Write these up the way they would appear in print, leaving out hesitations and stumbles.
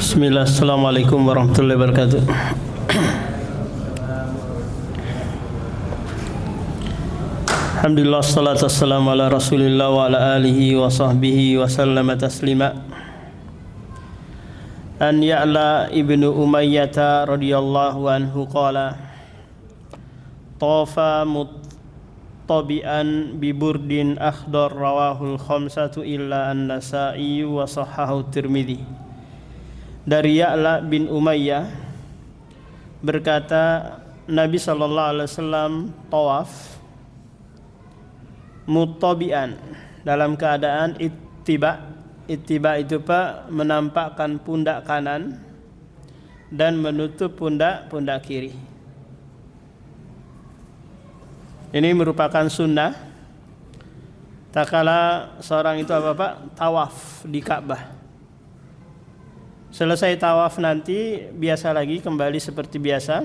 Bismillah, assalamualaikum warahmatullahi wabarakatuh. Alhamdulillah, salatu wassalamu ala rasulillah wa ala alihi wa sahbihi wa sallama taslima. An Ya'la ibnu Umayyah radhiyallahu anhu qala tafa muttabi'an bi burdin akhdar rawahul khamsatu illa an-Nasa'i wa sahahu Tirmidzi. Dari Ya'la bin Umayyah berkata, Nabi SAW tawaf muttabi'an dalam keadaan ittiba. Ittiba itu Pak, menampakkan pundak kanan dan menutup pundak kiri. Ini merupakan sunnah tak kala seorang itu apa Pak? Tawaf di Ka'bah. Selesai tawaf nanti biasa lagi kembali seperti biasa.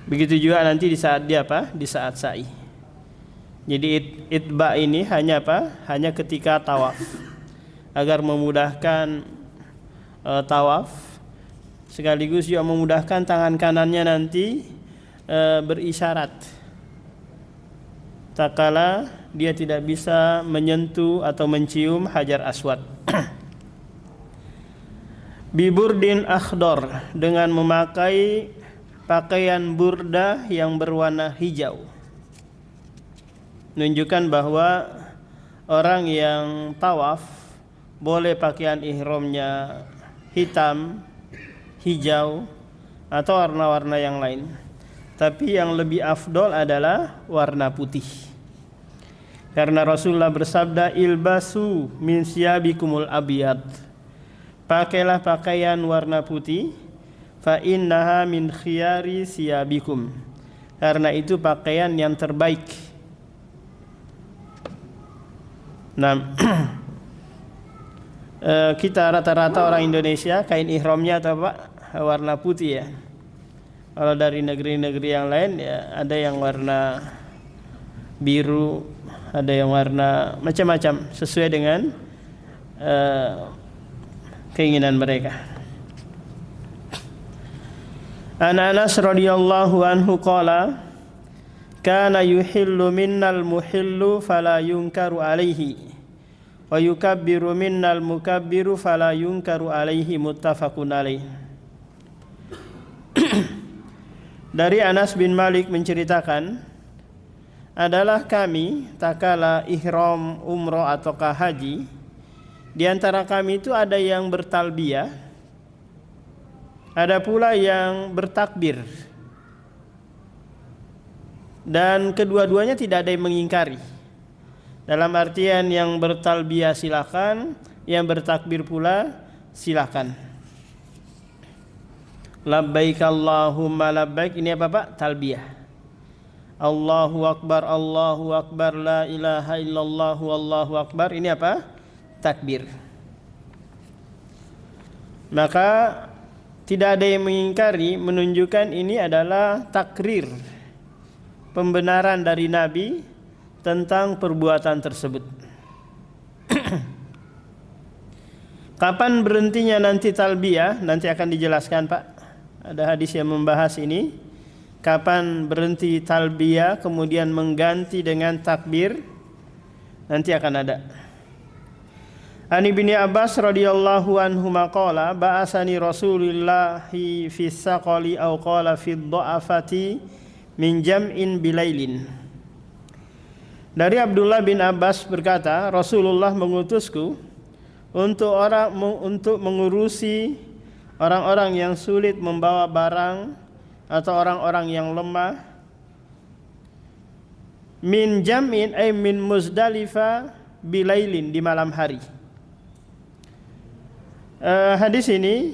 Begitu juga nanti di saat dia apa? Di saat sa'i. Jadi itba ini hanya apa? Hanya ketika tawaf. Agar memudahkan tawaf, sekaligus juga memudahkan tangan kanannya nanti berisyarat. Tak kala dia tidak bisa menyentuh atau mencium Hajar Aswad. Biburdin akhdar, dengan memakai pakaian burdah yang berwarna hijau. Menunjukkan bahwa orang yang tawaf boleh pakaian ihramnya hitam, hijau atau warna-warna yang lain. Tapi yang lebih afdol adalah warna putih. Karena Rasulullah bersabda, ilbasu min siyabikumul abiyad. Pakailah pakaian warna putih, fa innaha min khiyari siyabikum. Karena itu pakaian yang terbaik. Nah, kita rata-rata orang Indonesia kain ihramnya atau Pak warna putih ya. Kalau dari negeri-negeri yang lain ya ada yang warna biru, ada yang warna macam-macam sesuai dengan keinginan mereka. Anas radhiyallahu anhu qala kana yuhillu minnal muhillu fala yunkaru alaihi wa yukabbiru minnal mukabbiru fala yunkaru alaihi, muttafaqun alaih. Dari Anas bin Malik menceritakan, adalah kami takala ihram umroh ataukah haji, di antara kami itu ada yang bertalbiyah, ada pula yang bertakbir. Dan kedua-duanya tidak ada yang mengingkari. Dalam artian yang bertalbiyah silakan, yang bertakbir pula silakan. Labbaik Allahumma labbaik, ini apa Pak? Talbiyah. Allahu Akbar, la ilaha illallah, wallahu akbar, ini apa? Takbir. Maka tidak ada yang mengingkari, menunjukkan ini adalah takrir, pembenaran dari Nabi tentang perbuatan tersebut. Kapan berhentinya nanti talbiyah? Nanti akan dijelaskan Pak. Ada hadis yang membahas ini. Kapan berhenti talbiyah kemudian mengganti dengan takbir? Nanti akan ada. Ani bin Abbas radhiyallahu anhu maqala ba'asani Rasulullahi fi saqali aw qala fi dha'afati min jam'in bilailin. Dari Abdullah bin Abbas berkata, Rasulullah mengutusku untuk mengurusi orang-orang yang sulit membawa barang atau orang-orang yang lemah. Min jam'in ay min Muzdalifah bilailin, di malam hari. Hadis ini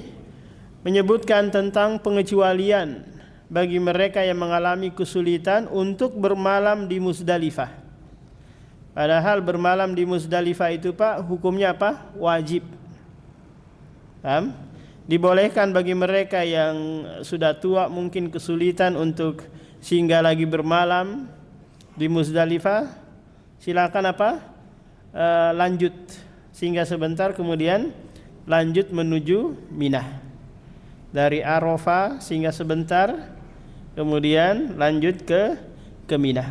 menyebutkan tentang pengecualian bagi mereka yang mengalami kesulitan untuk bermalam di Muzdalifah. Padahal bermalam di Muzdalifah itu Pak, hukumnya apa? Wajib. Paham? Dibolehkan bagi mereka yang sudah tua mungkin kesulitan untuk singgah lagi bermalam di Muzdalifah, silakan apa? Lanjut singgah sebentar kemudian lanjut menuju Mina. Dari Arafah singgah sebentar, kemudian lanjut ke Mina.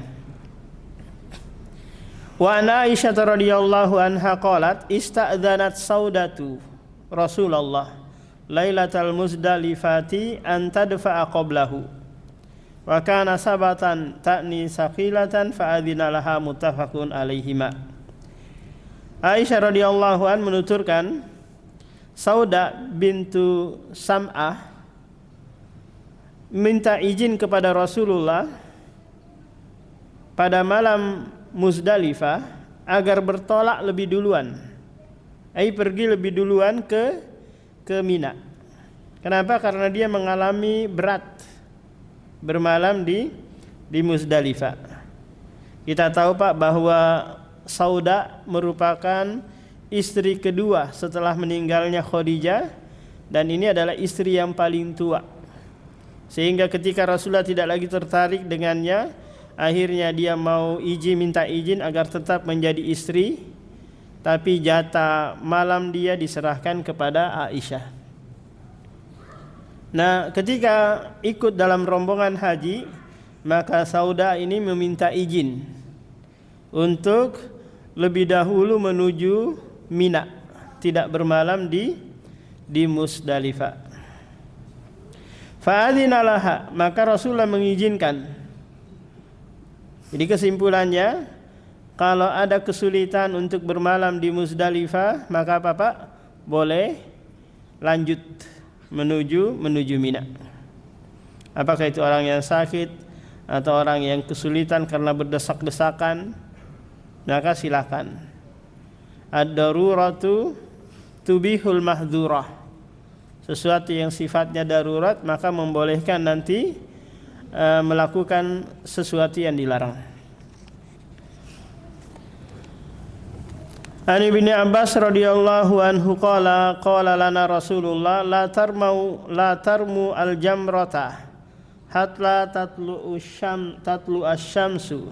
Wa an Aisyah radhiyallahu anha qalat ista'dzanat Saudatu Rasulullah Lailatal Muzdalifati an tadfa'a qablahu wa kana sabatan ta'ni saqilatan fa'adzina laha muttafaqun alaihima. Aisyah radhiyallahu an menuturkan Sauda bintu Sam'ah minta izin kepada Rasulullah pada malam Muzdalifah agar bertolak lebih duluan, pergi lebih duluan ke Mina. Kenapa? Karena dia mengalami berat bermalam di Muzdalifah. Kita tahu Pak bahwa Sauda merupakan istri kedua setelah meninggalnya Khadijah, dan ini adalah istri yang paling tua. Sehingga ketika Rasulullah tidak lagi tertarik dengannya, akhirnya dia mau minta izin agar tetap menjadi istri, tapi jatah malam dia diserahkan kepada Aisyah. Nah, ketika ikut dalam rombongan haji, maka Sauda ini meminta izin untuk lebih dahulu menuju Mina, tidak bermalam di Muzdalifah. Fa'adzina laha, maka Rasulullah mengizinkan. Jadi kesimpulannya, kalau ada kesulitan untuk bermalam di Muzdalifah, maka Bapak boleh lanjut menuju Mina. Apakah itu orang yang sakit atau orang yang kesulitan karena berdesak-desakan, maka silakan. Ad-daruratu tubihul mahdhurah. Sesuatu yang sifatnya darurat maka membolehkan nanti melakukan sesuatu yang dilarang. An Ibnu Abbas radhiyallahu anhu qala lana Rasulullah la tarmu al-jamrata hatta tatlu asy-syamsu.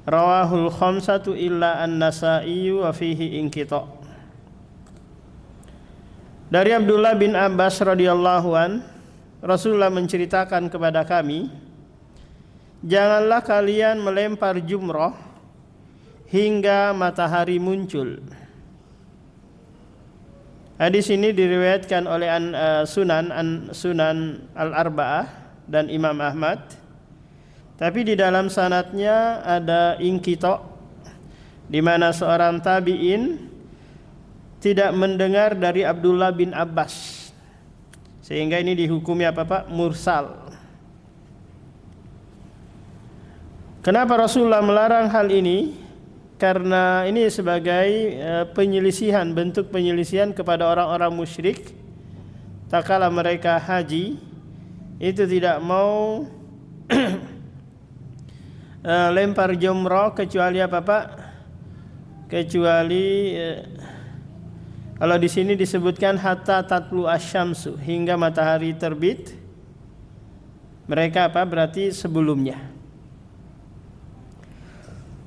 Rawahul khamsatu illa an-Nasa'i wa fihi inqita'. Dari Abdullah bin Abbas radhiyallahu an, Rasulullah menceritakan kepada kami, janganlah kalian melempar jumrah hingga matahari muncul. Hadis ini diriwayatkan oleh Sunan Al-Arba'ah dan Imam Ahmad. Tapi di dalam sanadnya ada inqita', di mana seorang tabi'in tidak mendengar dari Abdullah bin Abbas, sehingga ini dihukumi apa Pak? Mursal. Kenapa Rasulullah melarang hal ini? Karena ini sebagai penyelisihan, bentuk penyelisihan kepada orang-orang musyrik. Tak kala mereka haji, itu tidak mau lempar jumrah kecuali apa Pak? Kecuali kalau di sini disebutkan hatta tatlu asyamsu, hingga matahari terbit. Mereka apa? Berarti sebelumnya.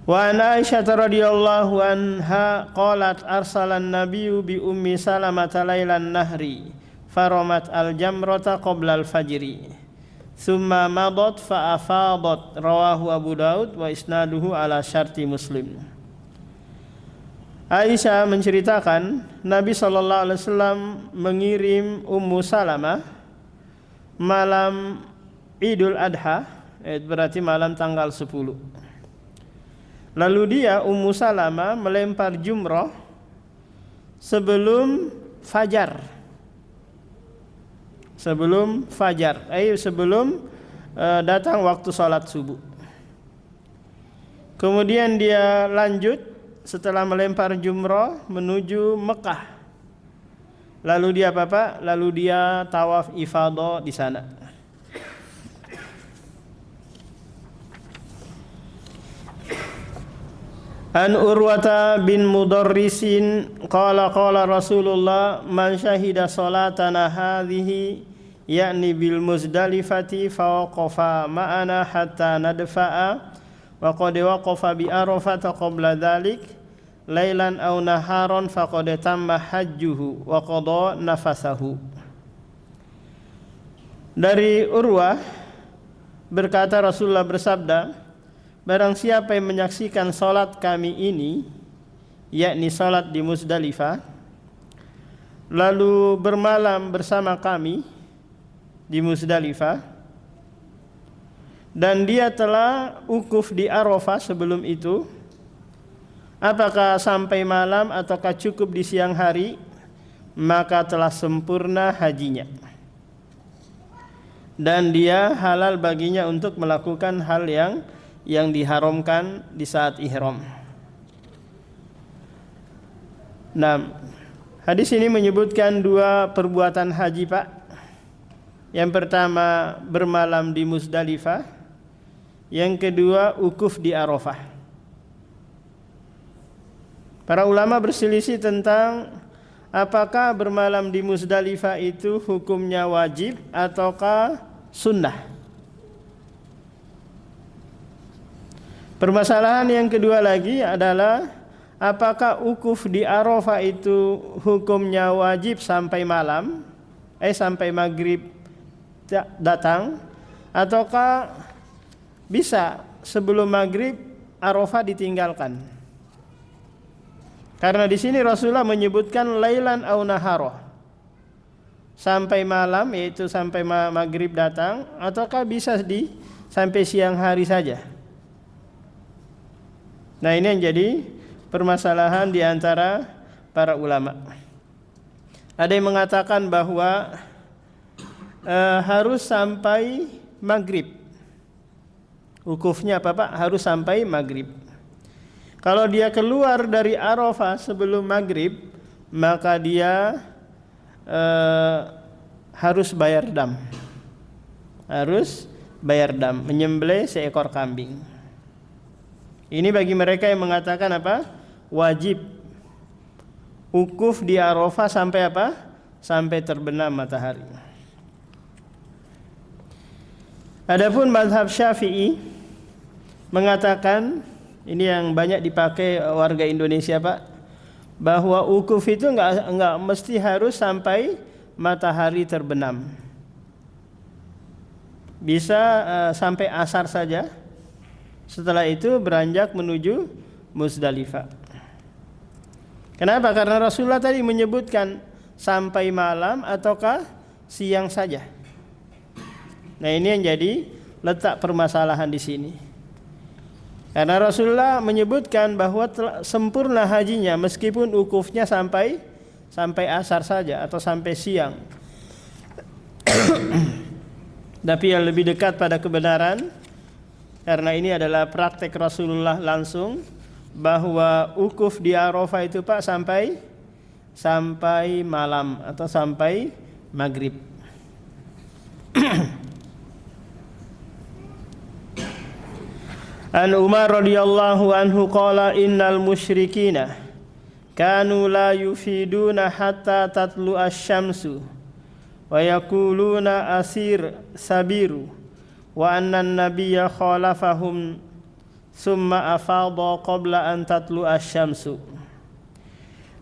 Wa an Aisyah radhiyallahu anha qalat arsalan nabiyyu bi ummi Salamah lailan nahri faramat al-jamrata qabla al-fajri thumma madat fa afadat. Rawahu Abu Daud wa isnaduhu ala syarti Muslim. Aisyah menceritakan Nabi SAW mengirim Ummu Salamah malam Idul Adha, berarti malam tanggal 10. Lalu dia Ummu Salamah melempar jumrah sebelum fajar. Sebelum datang waktu salat subuh. Kemudian dia lanjut setelah melempar jumrah menuju Mekah. Lalu dia apa Pak? Lalu dia tawaf ifadah di sana. An Urwata bin Mudarrisin qala Rasulullah man syahida salatana hadhihi yakni bil Muzdalifati fawaqafa ma'ana hatta nadfa'a wa qad waqafa bi Arafah qabla dhalik lailan aw naharon faqad tamma hajjuhu wa qada nafasahu. Dari Urwah berkata, Rasulullah bersabda, barang siapa yang menyaksikan salat kami ini, yakni salat di Muzdalifah, lalu bermalam bersama kami di Muzdalifah, dan dia telah wukuf di Arafah sebelum itu, apakah sampai malam ataukah cukup di siang hari, maka telah sempurna hajinya, dan dia halal baginya untuk melakukan hal yang diharamkan di saat ihram. Nah, hadis ini menyebutkan dua perbuatan haji, Pak. Yang pertama bermalam di Muzdalifah, yang kedua wukuf di Arafah. Para ulama berselisih tentang apakah bermalam di Muzdalifah itu hukumnya wajib ataukah sunnah. Permasalahan yang kedua lagi adalah apakah wukuf di Arafah itu hukumnya wajib sampai malam, sampai maghrib datang, ataukah bisa sebelum maghrib Arafah ditinggalkan. Karena di sini Rasulullah menyebutkan lailan au naharo, sampai malam, yaitu sampai maghrib datang, ataukah bisa sampai siang hari saja. Nah, ini yang jadi permasalahan di antara para ulama. Ada yang mengatakan bahwa harus sampai maghrib. Wukufnya apa, Pak? Harus sampai maghrib. Kalau dia keluar dari Arafah sebelum maghrib, maka dia harus bayar dam. Harus bayar dam, menyembelih seekor kambing. Ini bagi mereka yang mengatakan apa? Wajib wukuf di Arafah sampai apa? Sampai terbenam matahari. Adapun mazhab Syafi'i mengatakan, ini yang banyak dipakai warga Indonesia, Pak, bahwa wukuf itu enggak mesti harus sampai matahari terbenam. Bisa sampai asar saja. Setelah itu beranjak menuju Muzdalifah. Kenapa? Karena Rasulullah tadi menyebutkan sampai malam ataukah siang saja. Nah, ini yang jadi letak permasalahan di sini. Karena Rasulullah menyebutkan bahwa sempurna hajinya meskipun wukufnya sampai asar saja atau sampai siang. Tapi yang lebih dekat pada kebenaran, karena ini adalah praktek Rasulullah langsung, bahwa wukuf di Arafah itu, Pak, sampai malam atau sampai maghrib. An Umar radhiyallahu anhu qala innal musyrikina kanu la yufiduna hatta tatlu asy-syamsu wa yaquluna asir sabiru wa anna an-nabiyya khalafahum summa afadha qabla an tatlu asy-syamsu.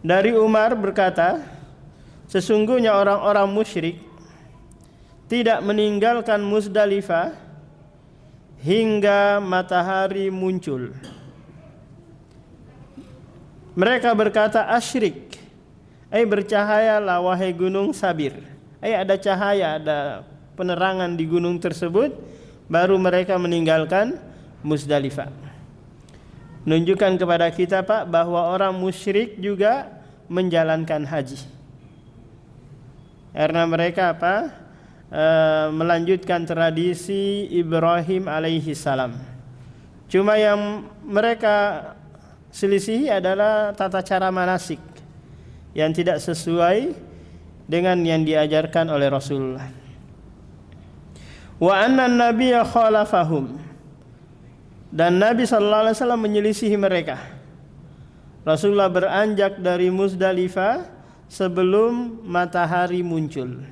Dari Umar berkata, sesungguhnya orang-orang musyrik tidak meninggalkan Muzdalifah hingga matahari muncul. Mereka berkata asyrik, bercahayalah wahai gunung Sabir. Ada cahaya, ada penerangan di gunung tersebut, baru mereka meninggalkan Muzdalifah. Menunjukkan kepada kita, Pak, bahwa orang musyrik juga menjalankan haji. Karena mereka melanjutkan tradisi Ibrahim alaihi salam. Cuma yang mereka selisihi adalah tata cara manasik yang tidak sesuai dengan yang diajarkan oleh Rasulullah. Wa anna an-nabiyya khalafahum, dan Nabi sallallahu alaihi wasallam menyelisihi mereka. Rasulullah beranjak dari Muzdalifah sebelum matahari muncul.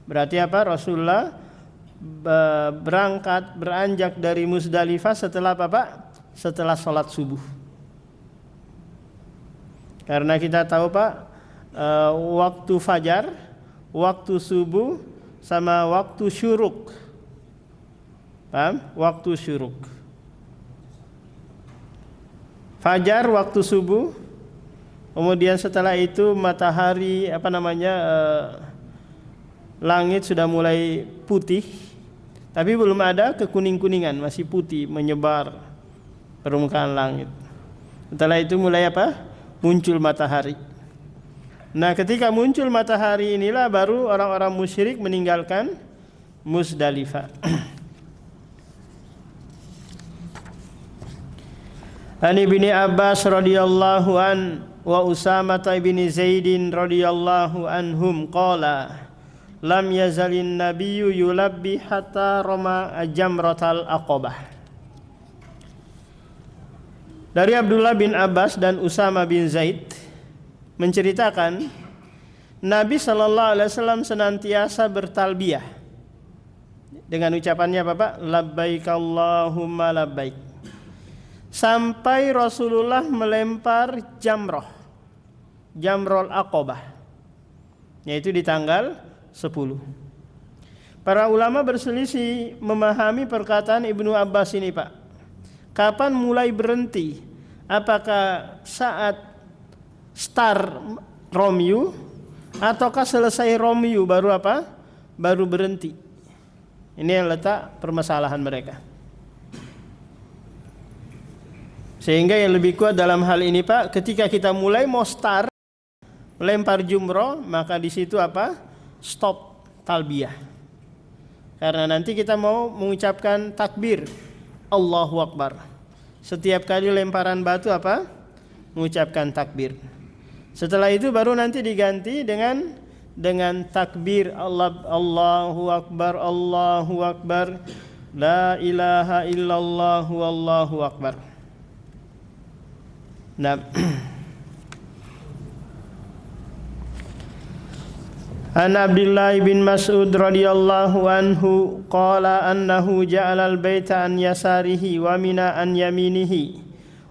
Berarti apa? Rasulullah beranjak dari Muzdalifah setelah apa, Pak? Setelah sholat subuh. Karena kita tahu Pak, waktu fajar, waktu subuh, sama waktu syuruk. Paham? Waktu syuruk. Fajar waktu subuh, kemudian setelah itu matahari langit sudah mulai putih, tapi belum ada kekuning-kuningan, masih putih menyebar permukaan langit. Setelah itu mulai muncul matahari. Nah, ketika muncul matahari inilah baru orang-orang musyrik meninggalkan Muzdalifah. An Ibni Abbas radhiyallahu an wa Usamah bin Zaidin radhiyallahu anhum qala lam yazalin nabiyyu yulabbi hatta rama jamratal aqabah. Dari Abdullah bin Abbas dan Usamah bin Zaid menceritakan Nabi sallallahu alaihi wasallam senantiasa bertalbiyah dengan ucapannya apa Pak? Labbaik Allahumma labbaik. Sampai Rasulullah melempar jamrul aqabah, yaitu di tanggal 10. Para ulama berselisih memahami perkataan Ibnu Abbas ini Pak. Kapan mulai berhenti? Apakah saat start Romyu ataukah selesai Romyu baru baru berhenti? Ini yang letak permasalahan mereka. Sehingga yang lebih kuat dalam hal ini Pak, ketika kita mulai mau start melempar jumroh, maka di situ stop talbiyah. Karena nanti kita mau mengucapkan takbir Allahu Akbar. Setiap kali lemparan batu mengucapkan takbir. Setelah itu baru nanti diganti dengan takbir Allahu Akbar, Allahu Akbar, la ilaha illallah wallahu akbar. Nah, An Abdullah bin Mas'ud radhiyallahu anhu qala annahu ja'ala al-baita an yasarihi wa mina an yaminihi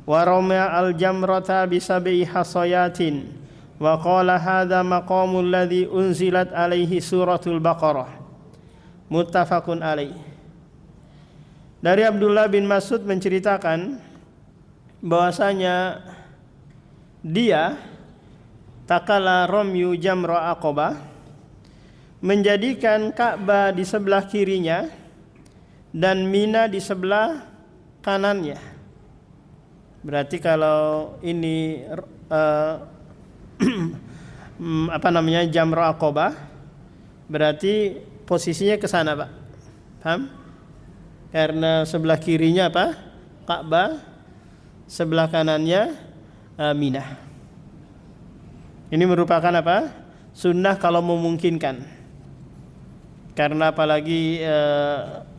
wa rama al-jamrata bi sab'i hasayatin wa qala hadha maqamul ladzi unzilat alaihi suratul Baqarah. Muttafaqun alaih. Dari Abdullah bin Mas'ud menceritakan bahwasanya dia takala romyu jamra aqabah menjadikan Ka'bah di sebelah kirinya dan Mina di sebelah kanannya. Berarti kalau ini jamra aqabah, berarti posisinya ke sana Pak. Paham? Karena sebelah kirinya Ka'bah, sebelah kanannya Mina. Ini merupakan sunnah kalau memungkinkan. Karena apalagi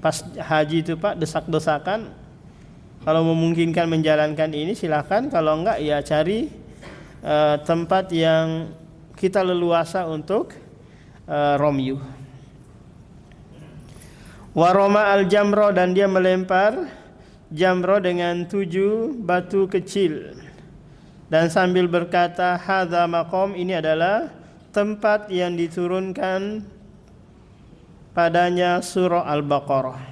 pas haji itu Pak desak-desakan. Kalau memungkinkan menjalankan ini silakan, kalau enggak ya cari tempat yang kita leluasa untuk romyu. Waroma al-jamro, dan dia melempar jamro dengan 7 batu kecil. Dan sambil berkata, hadza maqam, ini adalah tempat yang diturunkan padanya surah Al-Baqarah.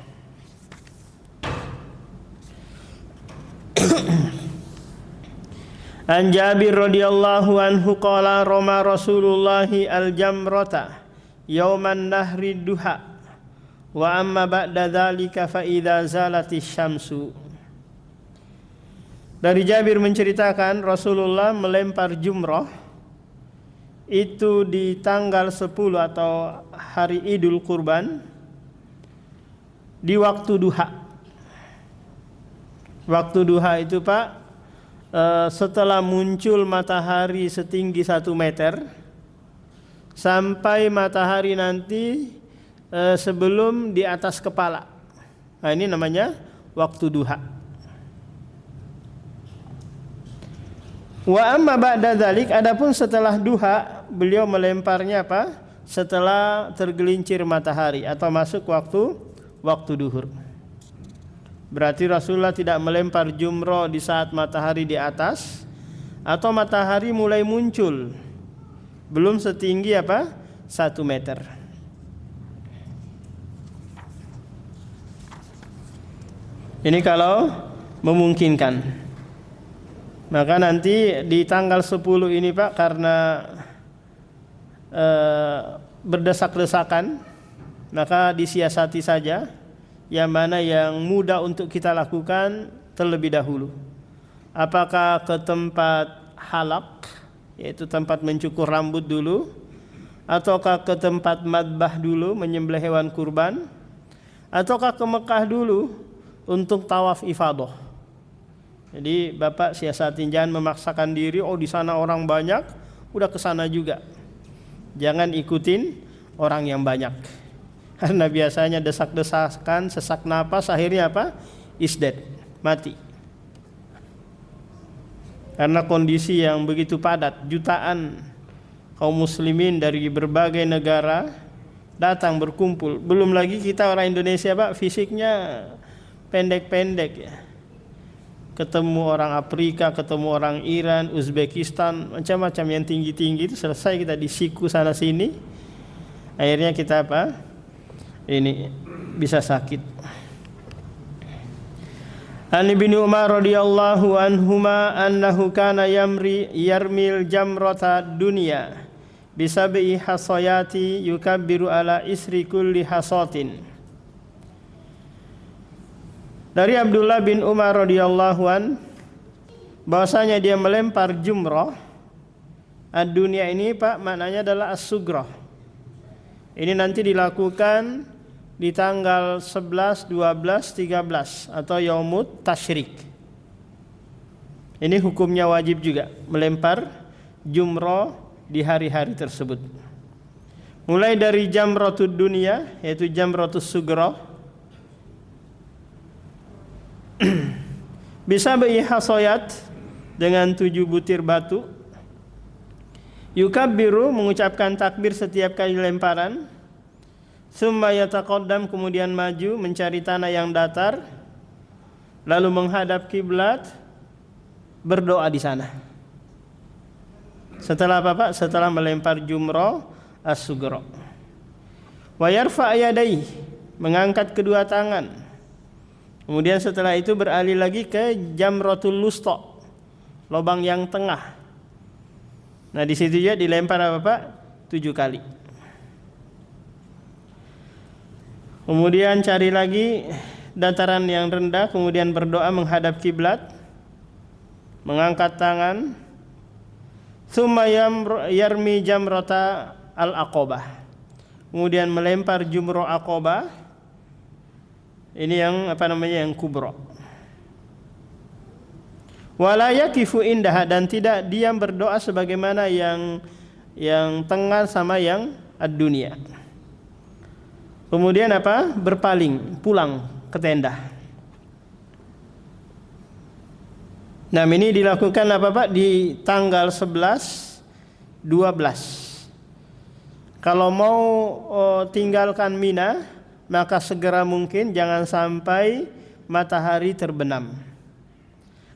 An Jabir radhiyallahu anhu qala rama Rasulullah al-jamrata yauman nahri duha wa amma ba'da dzalika fa idza zalatis syamsu. Dari Jabir menceritakan Rasulullah melempar jumrah itu di tanggal 10 atau hari Idul Kurban di waktu duha. Waktu duha itu Pak, setelah muncul matahari setinggi 1 meter sampai matahari nanti sebelum di atas kepala. Nah, ini namanya waktu duha. Wa amma ba'da dzalik, adapun setelah duha beliau melemparnya setelah tergelincir matahari atau masuk waktu duhur. Berarti Rasulullah tidak melempar jumroh di saat matahari di atas atau matahari mulai muncul, belum setinggi 1 meter. Ini kalau memungkinkan. Maka nanti di tanggal 10 ini Pak, karena berdesak-desakan, maka disiasati saja yang mana yang mudah untuk kita lakukan terlebih dahulu. Apakah ke tempat halak, yaitu tempat mencukur rambut dulu, ataukah ke tempat madbah dulu menyembelih hewan kurban, ataukah ke Mekah dulu untuk tawaf ifadah. Jadi Bapak siasatin, jangan memaksakan diri, oh di sana orang banyak, udah ke sana juga. Jangan ikutin orang yang banyak. Karena biasanya desak-desakan, sesak napas, akhirnya is dead, mati. Karena kondisi yang begitu padat, jutaan kaum muslimin dari berbagai negara datang berkumpul. Belum lagi kita orang Indonesia Pak, fisiknya pendek-pendek ya. Ketemu orang Afrika, ketemu orang Iran, Uzbekistan, macam-macam yang tinggi-tinggi itu, selesai kita disiku sana sini. Akhirnya kita ini bisa sakit. An Ibnu Umar radhiyallahu anhuma annahu kana yarmil jamrata dunya bisabi hasayati yukabbiru ala isri kulli hasatin. Dari Abdullah bin Umar radhiyallahu an, bahwasanya dia melempar jumrah. Ad-dunya ini Pak, maknanya adalah as-sugrah. Ini nanti dilakukan di tanggal 11, 12, 13 atau yaumut tasyrik. Ini hukumnya wajib juga melempar jumrah di hari-hari tersebut. Mulai dari jamratud dunya, yaitu jamratus sugrah, bisa hasoyat dengan 7 butir batu. Yukabbiru, mengucapkan takbir setiap kali lemparan. Summa yataqaddam, kemudian maju mencari tanah yang datar, lalu menghadap kiblat, berdoa di sana. Setelah apa Pak? Setelah melempar jumrah as-sugra. Wa yarfa yadayhi, mengangkat kedua tangan. Kemudian setelah itu beralih lagi ke jamratul wusta, lubang yang tengah. Nah di situ juga dilempar apa Pak? 7 kali. Kemudian cari lagi dataran yang rendah, kemudian berdoa menghadap kiblat, mengangkat tangan. Tsumma yarmi jamrata al-aqabah, kemudian melempar jumrah aqabah. Ini yang yang kubra. Wala yakifu indaha, dan tidak diam berdoa sebagaimana yang tengah sama yang ad-dunya. Kemudian berpaling, pulang ke tenda. Nah ini dilakukan Pak? Di tanggal 11, 12. Kalau mau tinggalkan Mina, maka segera mungkin, jangan sampai matahari terbenam.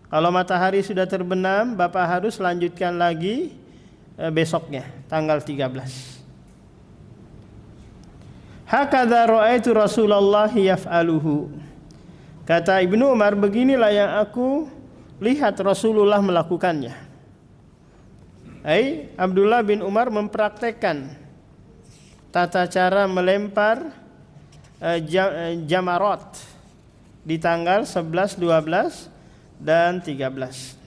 Kalau matahari sudah terbenam, Bapak harus lanjutkan lagi besoknya, tanggal 13. Hakadza ra'aitu Rasulullah yaf'aluhu. Kata Ibnu Umar, beginilah yang aku lihat Rasulullah melakukannya. Abdullah bin Umar mempraktekkan tata cara melempar jamarat di tanggal 11, 12 dan 13.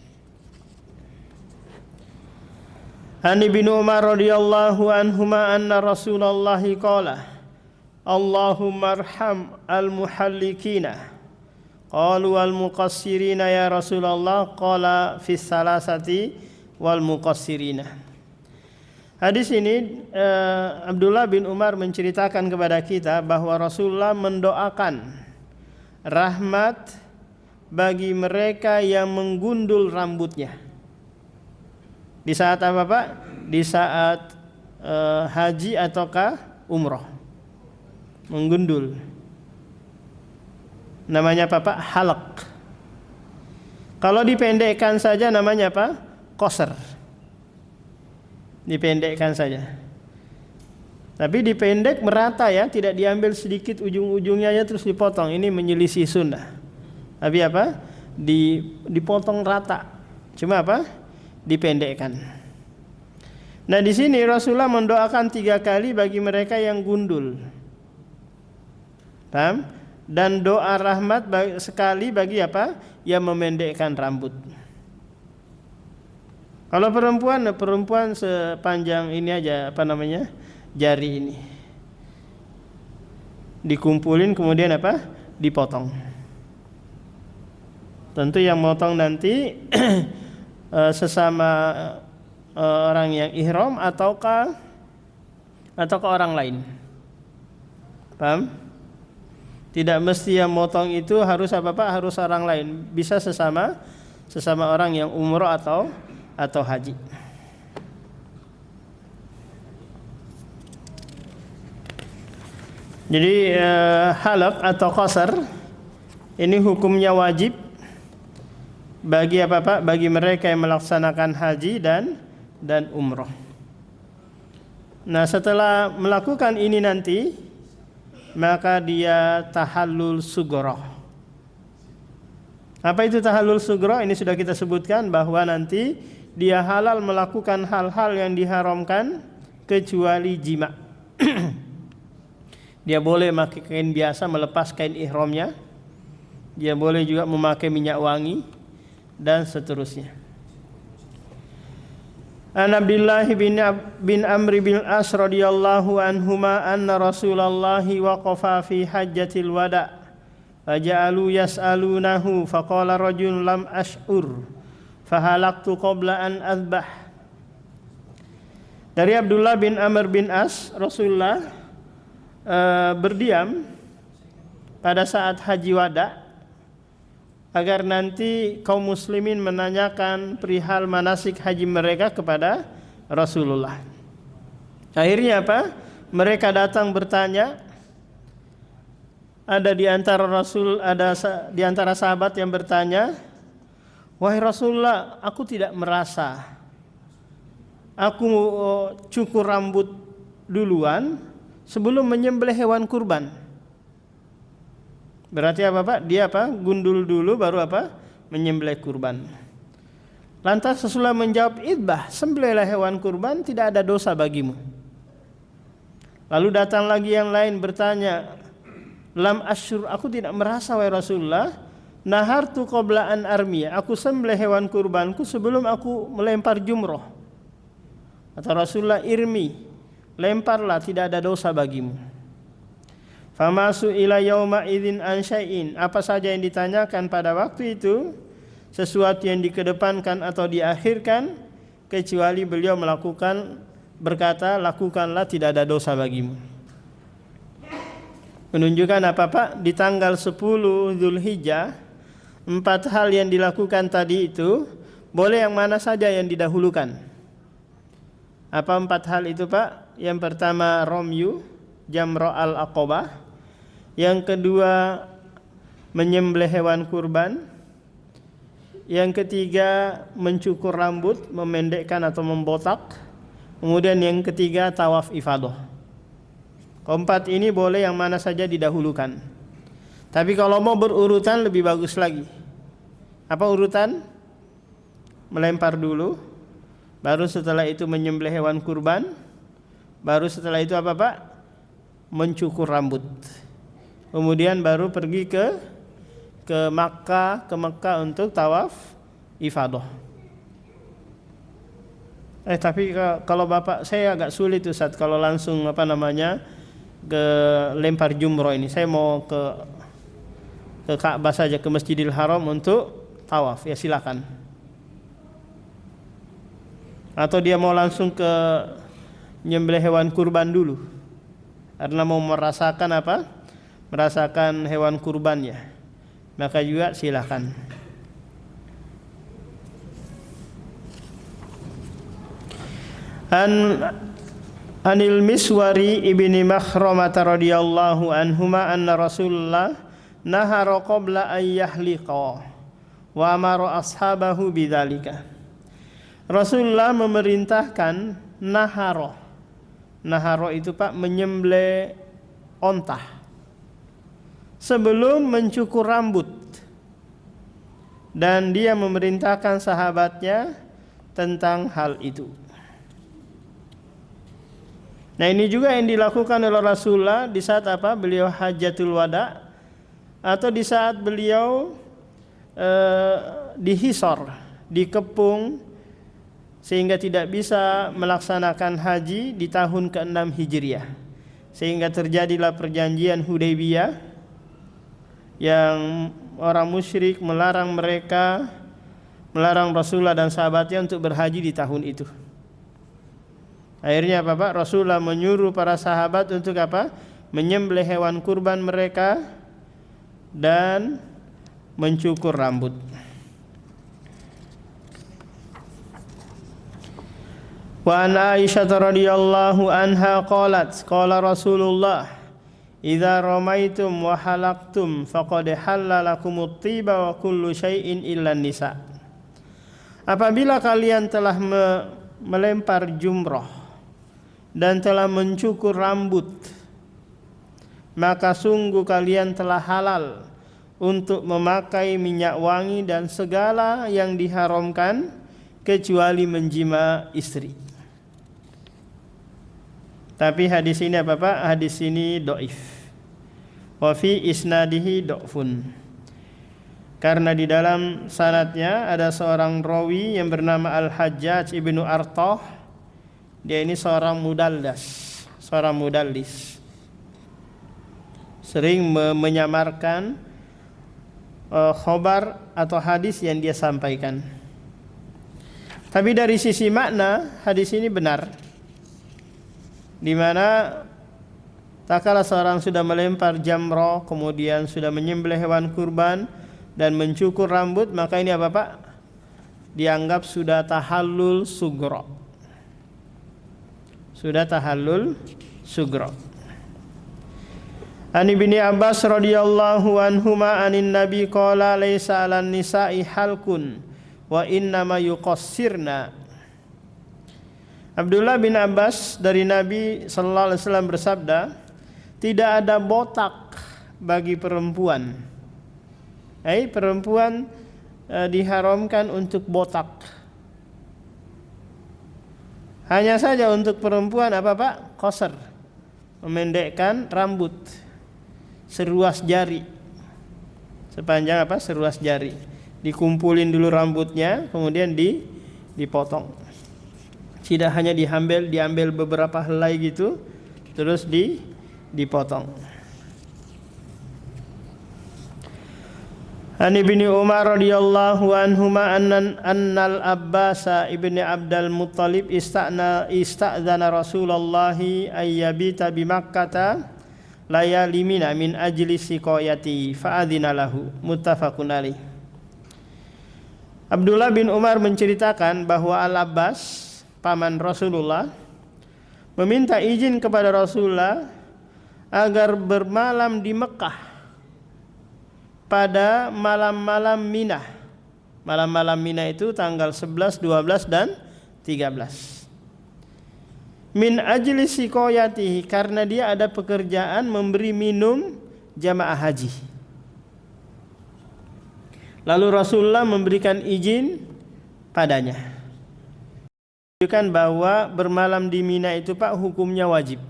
An Ibnu Umar radhiyallahu anhuma anna Rasulullah qala Allahumma arham al-muhallikina. Qalu al-muqassirina ya Rasulullah, qala fis salasati wal muqassirina. Hadis ini Abdullah bin Umar menceritakan kepada kita bahwa Rasulullah mendoakan rahmat bagi mereka yang menggundul rambutnya. Di saat apa Pak? Di saat haji ataukah umrah. Menggundul. Namanya apa Pak? Halak. Kalau dipendekkan saja namanya apa? qasr. Dipendekkan saja. Tapi dipendek merata ya, tidak diambil sedikit ujung-ujungnya ya terus dipotong. Ini menyelisih sunnah. Tapi apa? Dipotong rata. Cuma apa? Dipendekkan. Nah di sini Rasulullah mendoakan 3 kali bagi mereka yang gundul. Paham? Dan doa rahmat sekali bagi apa? Yang memendekkan rambut. Kalau perempuan sepanjang ini aja jari ini. Dikumpulin kemudian apa? Dipotong. Tentu yang motong nanti sesama orang yang ihram ataukah orang lain. Paham? Tidak mesti yang motong itu harus harus orang lain. Bisa sesama orang yang umroh atau haji. Jadi halaq atau qasar ini hukumnya wajib bagi bagi mereka yang melaksanakan haji dan umroh. Nah, setelah melakukan ini nanti maka dia tahallul sughra. Apa itu tahallul sughra? Ini sudah kita sebutkan bahwa nanti dia halal melakukan hal-hal yang diharamkan kecuali jima. Dia boleh memakai kain biasa melepas kain ihramnya. Dia boleh juga memakai minyak wangi dan seterusnya. An Abdullah bin Amr bin As radhiyallahu anhuma anna Rasulullah waqafa fi hajjatil wada' faja'alu yas'alunahu faqala rajul lam ash'ur fahalaqtu qabla an azbah. Dari Abdullah bin Amr bin As, Rasulullah berdiam pada saat haji wada' agar nanti kaum muslimin menanyakan perihal manasik haji mereka kepada Rasulullah. Akhirnya apa? Mereka datang bertanya. Ada di antara sahabat yang bertanya, "Wahai Rasulullah, aku tidak merasa. Aku cukur rambut duluan sebelum menyembelih hewan kurban." Berarti apa Pak? Dia gundul dulu baru menyembelih kurban. Lantas Rasulullah menjawab, "Idbah, sembelihlah hewan kurban, tidak ada dosa bagimu." Lalu datang lagi yang lain bertanya, "Lam asyur, aku tidak merasa wahai Rasulullah, nahartu qabla an armiya, aku sembelih hewan kurbanku sebelum aku melempar jumroh." Kata Rasulullah, "Irmi, lemparlah, tidak ada dosa bagimu." Famasu ila yauma idzin an syai'in, apa saja yang ditanyakan pada waktu itu sesuatu yang dikedepankan atau diakhirkan kecuali beliau berkata, "Lakukanlah, tidak ada dosa bagimu." Menunjukkan apa Pak? Di tanggal 10 Zulhijjah 4 hal yang dilakukan tadi itu boleh yang mana saja yang didahulukan. Apa 4 hal itu Pak? Yang pertama romyu, jamra al-aqabah. Yang kedua menyembelih hewan kurban. Yang ketiga mencukur rambut, memendekkan atau membotak. Kemudian yang ketiga tawaf ifadah. Keempat ini boleh yang mana saja didahulukan. Tapi kalau mau berurutan lebih bagus lagi. Apa urutan? Melempar dulu, baru setelah itu menyembelih hewan kurban, baru setelah itu apa Pak? Mencukur rambut. Kemudian baru pergi ke Makkah untuk tawaf ifadah. Tapi kalau Bapak, saya agak sulit Ustaz kalau langsung ke lempar jumroh ini. Saya mau ke Ka'bah saja, ke Masjidil Haram untuk tawaf, ya silakan. Atau dia mau langsung ke nyembelih hewan kurban dulu karena mau merasakan hewan kurbannya, maka juga silakan. Anil Miswari ibni Makhramah radhiyallahu anhuma anna Rasulullah nahara qabla an yahliqa wa amara ashabahu bidzalika. Rasulullah memerintahkan naharo. Naharo itu Pak menyembelih onta sebelum mencukur rambut. Dan dia memerintahkan sahabatnya tentang hal itu. Nah, ini juga yang dilakukan oleh Rasulullah di saat apa? Beliau hajatul wada, atau di saat beliau dihisor, dikepung sehingga tidak bisa melaksanakan haji di tahun ke-6 Hijriah. Sehingga terjadilah perjanjian Hudaybiyah yang orang musyrik melarang Rasulullah dan sahabatnya untuk berhaji di tahun itu. Akhirnya apa Pak? Rasulullah menyuruh para sahabat untuk apa? Menyembelih hewan kurban mereka dan mencukur rambut. Wa an Aisyah radhiyallahu anha qalat qala Rasulullah idza ramaitum wa halaqtum faqad halalakumut tiba wa kullu syai'in illa nisa. Apabila kalian telah melempar jumrah dan telah mencukur rambut, maka sungguh kalian telah halal untuk memakai minyak wangi dan segala yang diharamkan kecuali menjima istri. Tapi hadis ini apa Pak? Hadis ini dhaif. Wa fi isnadihi dhafun. Karena di dalam sanadnya ada seorang rawi yang bernama Al-Hajjaj ibnu Artah. Dia ini seorang mudallis. Sering menyamarkan khobar atau hadis yang dia sampaikan. Tapi dari sisi makna hadis ini benar, di mana tak kala seorang sudah melempar jamrah, kemudian sudah menyembelih hewan kurban dan mencukur rambut, maka ini apa Pak? Dianggap sudah tahallul sughra. Sudah tahallul sughra. An Ibni Abbas radhiyallahu anhuma anin Nabi qala laisa 'alan nisa'i halkun wa innama yuqassirna. Abdullah bin Abbas dari Nabi sallallahu alaihi wasallam bersabda, tidak ada botak bagi perempuan. Perempuan diharamkan untuk botak. Hanya saja untuk perempuan apa Pak? Qasar, memendekkan rambut seruas jari. Sepanjang apa? Seruas jari. Dikumpulin dulu rambutnya, kemudian dipotong. Tidak hanya diambil beberapa helai gitu, terus dipotong. An Ibni Umar radhiyallahu anhuma annal Abbas ibni Abdul Muttalib ista'dzana Rasulullah ayyabita bi Makkah layali mina min ajli siqayati fa'adzina lahu, muttafaqun alaih. Abdullah bin Umar menceritakan bahwa Al-Abbas paman Rasulullah meminta izin kepada Rasulullah agar bermalam di Mekah pada malam-malam Mina. Malam-malam Mina itu tanggal 11, 12 dan 13. Min ajli siqayatihi, karena dia ada pekerjaan memberi minum jamaah haji. Lalu Rasulullah memberikan izin padanya. Menunjukkan bahwa bermalam di Mina itu Pak hukumnya wajib.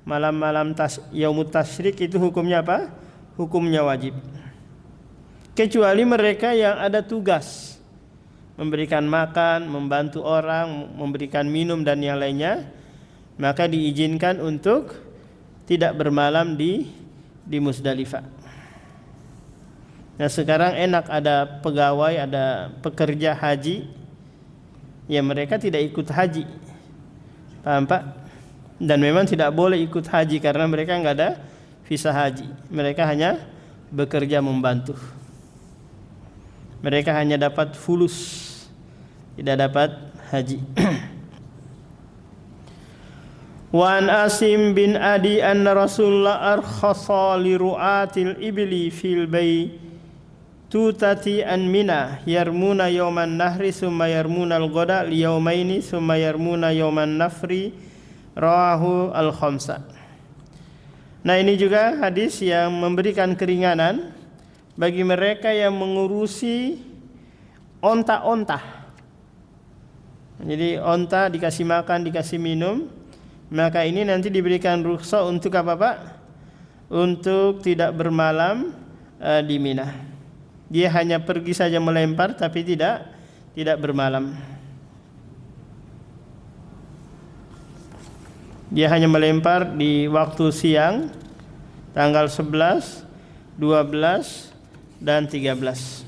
Malam-malam Yaumut Tasyrik itu hukumnya apa? Hukumnya wajib. Kecuali mereka yang ada tugas memberikan makan, membantu orang, memberikan minum dan yang lainnya, maka diizinkan untuk tidak bermalam di Musdalifah. Nah, sekarang enak ada pegawai, ada pekerja haji, ya mereka tidak ikut haji, paham Pak? Dan memang tidak boleh ikut haji karena mereka nggak ada visa haji. Mereka hanya bekerja membantu. Mereka hanya dapat fulus, tidak dapat haji. Wa an Asim bin Adi anna Rasulullah arkhasa li ru'atil ibli fil tutati an Mina yarmuna yawman nahri summa yarmuna al-ghada liyawmaini summa yarmuna yawman nafri, rawahu al-khamsa. Nah, ini juga hadis yang memberikan keringanan bagi mereka yang mengurusi onta-onta. Jadi onta dikasih makan, dikasih minum, maka ini nanti diberikan rukhsah untuk apa Pak? Untuk tidak bermalam di Mina. Dia hanya pergi saja melempar tapi tidak bermalam. Dia hanya melempar di waktu siang tanggal 11, 12 dan 13.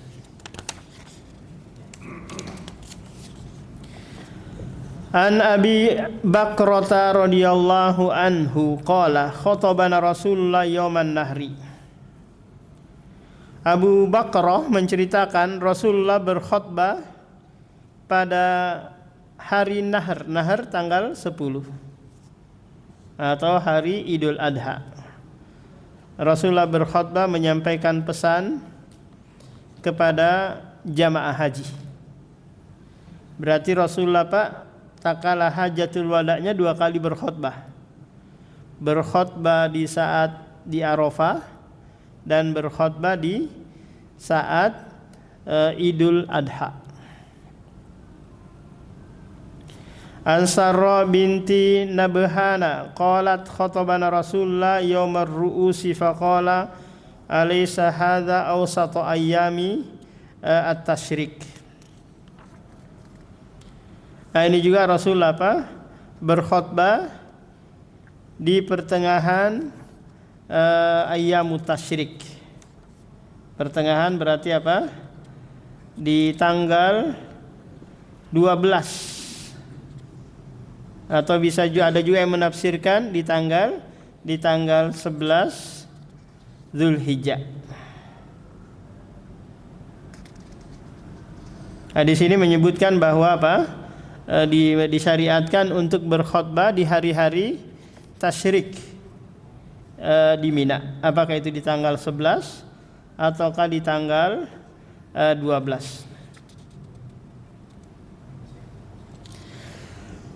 An Abi Bakrata radhiyallahu anhu qala khatabana Rasulullah yauman nahri. Abu Bakrah menceritakan Rasulullah berkhutbah pada hari Nahr. Nahr tanggal 10 atau hari Idul Adha. Rasulullah berkhutbah menyampaikan pesan kepada jamaah haji. Berarti Rasulullah Pak takala hajatul wada'nya 2 kali berkhutbah. Berkhutbah di saat di Arafah dan berkhutbah di saat Idul Adha. Ansarra binti Nabhana qalat khatabana Rasulullah yaumar ru'usi faqala alaysa hadza awsatu ayyami at-tasyrik. Nah, ini juga Rasulullah berkhutbah di pertengahan ayyamut tasyrik. Pertengahan berarti apa? Di tanggal 12. Atau bisa juga ada juga yang menafsirkan di tanggal 11 Zulhijjah. Nah, di sini menyebutkan bahwa disyariatkan untuk berkhutbah di hari-hari tasyrik di Mina. Apakah itu di tanggal 11 ataukah di tanggal 12?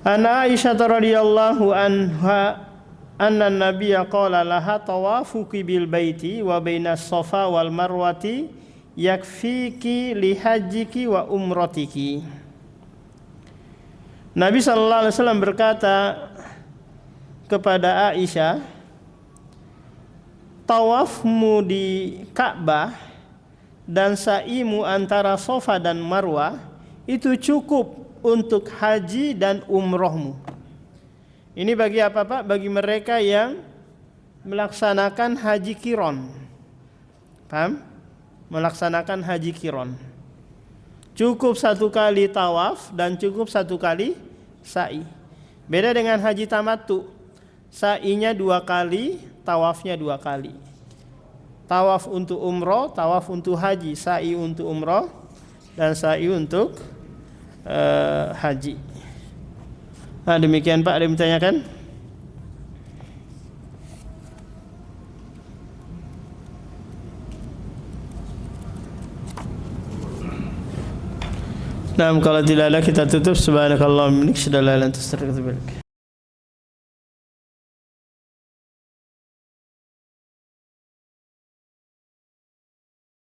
Ana Aisyah radhiyallahu anha anna nabiyya qala laha tawafuki bil baiti wa bainas safa wal marwati yakfiki li hajjiki wa umratiki. Nabi sallallahu alaihi wasallam berkata kepada Aisyah, tawafmu di Ka'bah dan sa'imu antara Safa dan Marwah itu cukup untuk haji dan umrohmu. Ini bagi apa Pak? Bagi mereka yang melaksanakan haji qiron. Paham? Melaksanakan haji qiron. Cukup 1 kali tawaf dan cukup 1 kali sa'i. Beda dengan haji tamattu. Sa'inya 2 kali, tawafnya 2 kali. Tawaf untuk umroh, tawaf untuk haji, sa'i untuk umroh dan sa'i untuk haji. Nah, demikian Pak, ada yang bertanyakan? Nah, kalau tidak ada kita tutup. Subhanakallahumma wa bihamdika asyhadu an la ilaha illa anta astaghfiruka wa atubu ilaik.